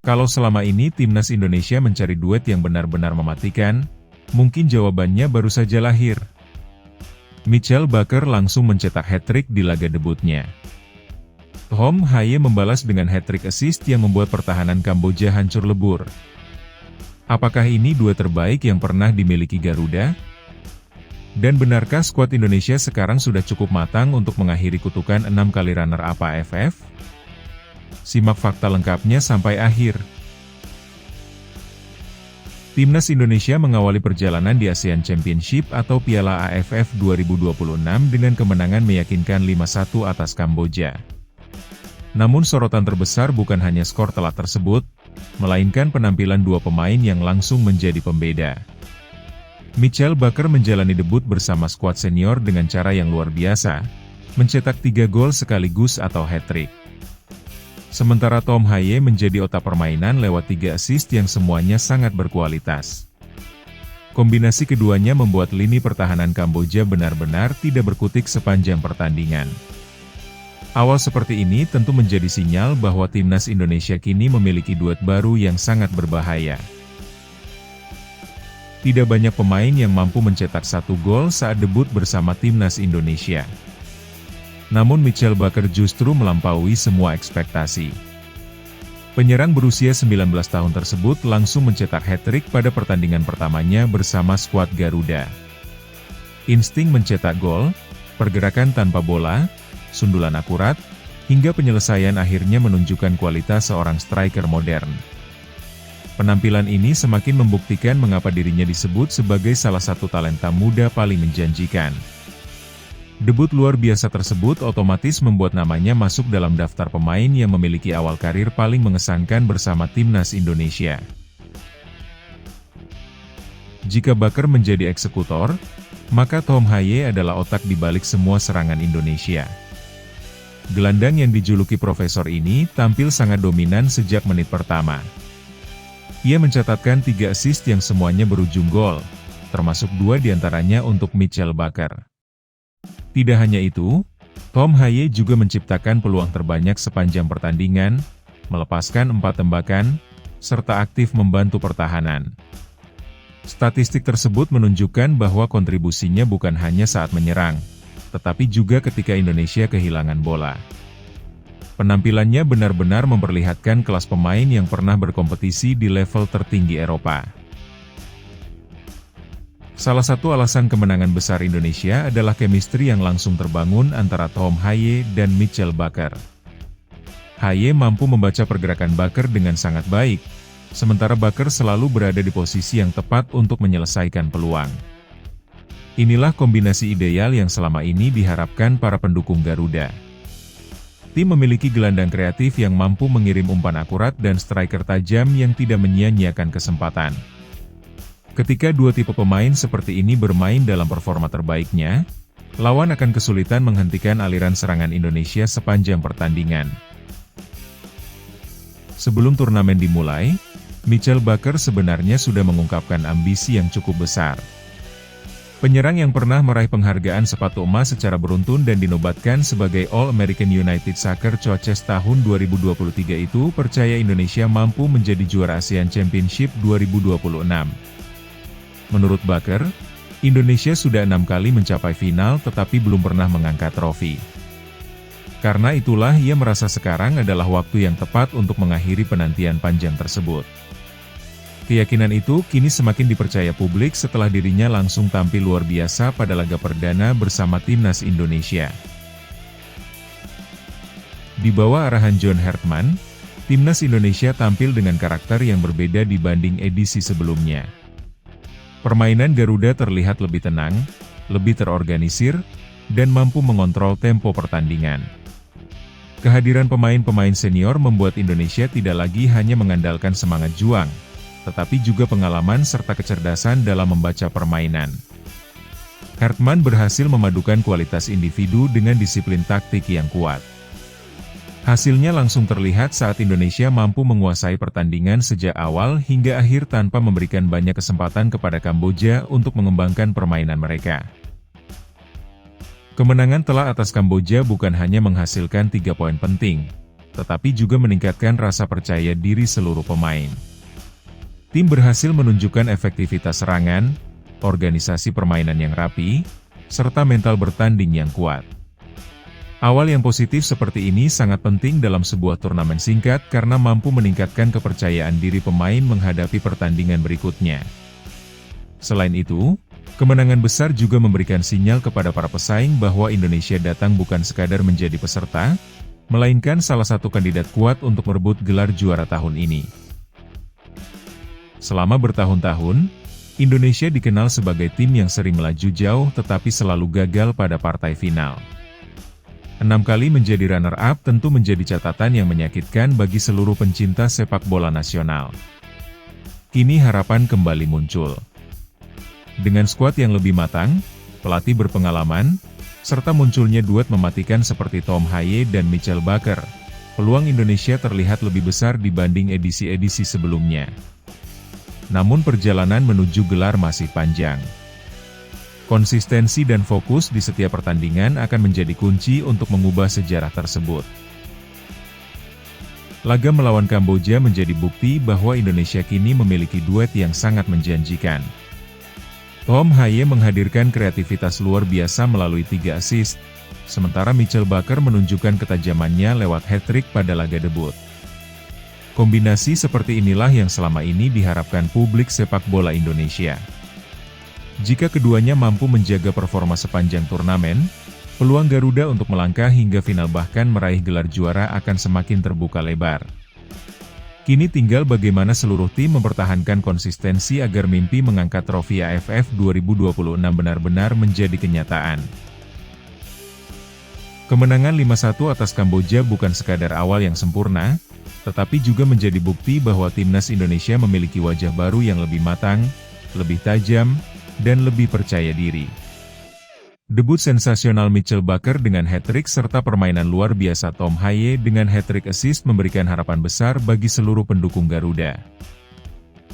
Kalau selama ini timnas Indonesia mencari duet yang benar-benar mematikan, mungkin jawabannya baru saja lahir. Michelle Baker langsung mencetak hat-trick di laga debutnya. Tom Haye membalas dengan hat-trick assist yang membuat pertahanan Kamboja hancur lebur. Apakah ini duet terbaik yang pernah dimiliki Garuda? Dan benarkah skuad Indonesia sekarang sudah cukup matang untuk mengakhiri kutukan 6 kali runner-up AFF? Simak fakta lengkapnya sampai akhir. Timnas Indonesia mengawali perjalanan di ASEAN Championship atau Piala AFF 2026 dengan kemenangan meyakinkan 5-1 atas Kamboja. Namun sorotan terbesar bukan hanya skor telak tersebut, melainkan penampilan dua pemain yang langsung menjadi pembeda. Michelle Baker menjalani debut bersama skuad senior dengan cara yang luar biasa, mencetak 3 gol sekaligus atau hat-trick. Sementara Tom Haye menjadi otak permainan lewat 3 assist yang semuanya sangat berkualitas. Kombinasi keduanya membuat lini pertahanan Kamboja benar-benar tidak berkutik sepanjang pertandingan. Awal seperti ini tentu menjadi sinyal bahwa timnas Indonesia kini memiliki duet baru yang sangat berbahaya. Tidak banyak pemain yang mampu mencetak 1 gol saat debut bersama timnas Indonesia. Namun Michelle Baker justru melampaui semua ekspektasi. Penyerang berusia 19 tahun tersebut langsung mencetak hat-trick pada pertandingan pertamanya bersama skuad Garuda. Insting mencetak gol, pergerakan tanpa bola, sundulan akurat, hingga penyelesaian akhirnya menunjukkan kualitas seorang striker modern. Penampilan ini semakin membuktikan mengapa dirinya disebut sebagai salah satu talenta muda paling menjanjikan. Debut luar biasa tersebut otomatis membuat namanya masuk dalam daftar pemain yang memiliki awal karir paling mengesankan bersama timnas Indonesia. Jika Baker menjadi eksekutor, maka Tom Haye adalah otak di balik semua serangan Indonesia. Gelandang yang dijuluki Profesor ini tampil sangat dominan sejak menit pertama. Ia mencatatkan 3 assist yang semuanya berujung gol, termasuk 2 diantaranya untuk Michelle Baker. Tidak hanya itu, Tom Haye juga menciptakan peluang terbanyak sepanjang pertandingan, melepaskan 4 tembakan, serta aktif membantu pertahanan. Statistik tersebut menunjukkan bahwa kontribusinya bukan hanya saat menyerang, tetapi juga ketika Indonesia kehilangan bola. Penampilannya benar-benar memperlihatkan kelas pemain yang pernah berkompetisi di level tertinggi Eropa. Salah satu alasan kemenangan besar Indonesia adalah chemistry yang langsung terbangun antara Tom Haye dan Michelle Baker. Haye mampu membaca pergerakan Baker dengan sangat baik, sementara Baker selalu berada di posisi yang tepat untuk menyelesaikan peluang. Inilah kombinasi ideal yang selama ini diharapkan para pendukung Garuda. Tim memiliki gelandang kreatif yang mampu mengirim umpan akurat dan striker tajam yang tidak menyia-nyiakan kesempatan. Ketika dua tipe pemain seperti ini bermain dalam performa terbaiknya, lawan akan kesulitan menghentikan aliran serangan Indonesia sepanjang pertandingan. Sebelum turnamen dimulai, Michelle Baker sebenarnya sudah mengungkapkan ambisi yang cukup besar. Penyerang yang pernah meraih penghargaan sepatu emas secara beruntun dan dinobatkan sebagai All-American United Soccer Coaches tahun 2023 itu percaya Indonesia mampu menjadi juara ASEAN Championship 2026. Menurut Baker, Indonesia sudah 6 kali mencapai final tetapi belum pernah mengangkat trofi. Karena itulah ia merasa sekarang adalah waktu yang tepat untuk mengakhiri penantian panjang tersebut. Keyakinan itu kini semakin dipercaya publik setelah dirinya langsung tampil luar biasa pada laga perdana bersama timnas Indonesia. Di bawah arahan John Hartman, timnas Indonesia tampil dengan karakter yang berbeda dibanding edisi sebelumnya. Permainan Garuda terlihat lebih tenang, lebih terorganisir, dan mampu mengontrol tempo pertandingan. Kehadiran pemain-pemain senior membuat Indonesia tidak lagi hanya mengandalkan semangat juang, tetapi juga pengalaman serta kecerdasan dalam membaca permainan. Hartman berhasil memadukan kualitas individu dengan disiplin taktik yang kuat. Hasilnya langsung terlihat saat Indonesia mampu menguasai pertandingan sejak awal hingga akhir tanpa memberikan banyak kesempatan kepada Kamboja untuk mengembangkan permainan mereka. Kemenangan telak atas Kamboja bukan hanya menghasilkan 3 poin penting, tetapi juga meningkatkan rasa percaya diri seluruh pemain. Tim berhasil menunjukkan efektivitas serangan, organisasi permainan yang rapi, serta mental bertanding yang kuat. Awal yang positif seperti ini sangat penting dalam sebuah turnamen singkat karena mampu meningkatkan kepercayaan diri pemain menghadapi pertandingan berikutnya. Selain itu, kemenangan besar juga memberikan sinyal kepada para pesaing bahwa Indonesia datang bukan sekadar menjadi peserta, melainkan salah satu kandidat kuat untuk merebut gelar juara tahun ini. Selama bertahun-tahun, Indonesia dikenal sebagai tim yang sering melaju jauh tetapi selalu gagal pada partai final. 6 kali menjadi runner-up tentu menjadi catatan yang menyakitkan bagi seluruh pencinta sepak bola nasional. Kini harapan kembali muncul. Dengan skuad yang lebih matang, pelatih berpengalaman, serta munculnya duet mematikan seperti Tom Haye dan Mitchell Baker, peluang Indonesia terlihat lebih besar dibanding edisi-edisi sebelumnya. Namun perjalanan menuju gelar masih panjang. Konsistensi dan fokus di setiap pertandingan akan menjadi kunci untuk mengubah sejarah tersebut. Laga melawan Kamboja menjadi bukti bahwa Indonesia kini memiliki duet yang sangat menjanjikan. Tom Haye menghadirkan kreativitas luar biasa melalui 3 assist, sementara Mitchell Baker menunjukkan ketajamannya lewat hat-trick pada laga debut. Kombinasi seperti inilah yang selama ini diharapkan publik sepak bola Indonesia. Jika keduanya mampu menjaga performa sepanjang turnamen, peluang Garuda untuk melangkah hingga final bahkan meraih gelar juara akan semakin terbuka lebar. Kini tinggal bagaimana seluruh tim mempertahankan konsistensi agar mimpi mengangkat trofi AFF 2026 benar-benar menjadi kenyataan. Kemenangan 5-1 atas Kamboja bukan sekadar awal yang sempurna, tetapi juga menjadi bukti bahwa timnas Indonesia memiliki wajah baru yang lebih matang, lebih tajam, dan lebih percaya diri. Debut sensasional Mitchell Baker dengan hat-trick serta permainan luar biasa Tom Haye dengan hat-trick assist memberikan harapan besar bagi seluruh pendukung Garuda.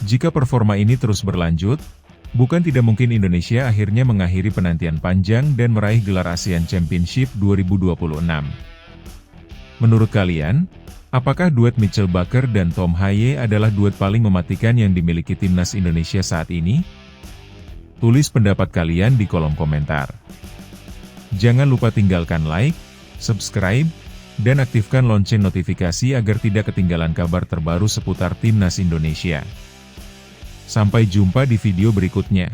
Jika performa ini terus berlanjut, bukan tidak mungkin Indonesia akhirnya mengakhiri penantian panjang dan meraih gelar ASEAN Championship 2026. Menurut kalian, apakah duet Mitchell Baker dan Tom Haye adalah duet paling mematikan yang dimiliki timnas Indonesia saat ini? Tulis pendapat kalian di kolom komentar. Jangan lupa tinggalkan like, subscribe, dan aktifkan lonceng notifikasi agar tidak ketinggalan kabar terbaru seputar timnas Indonesia. Sampai jumpa di video berikutnya.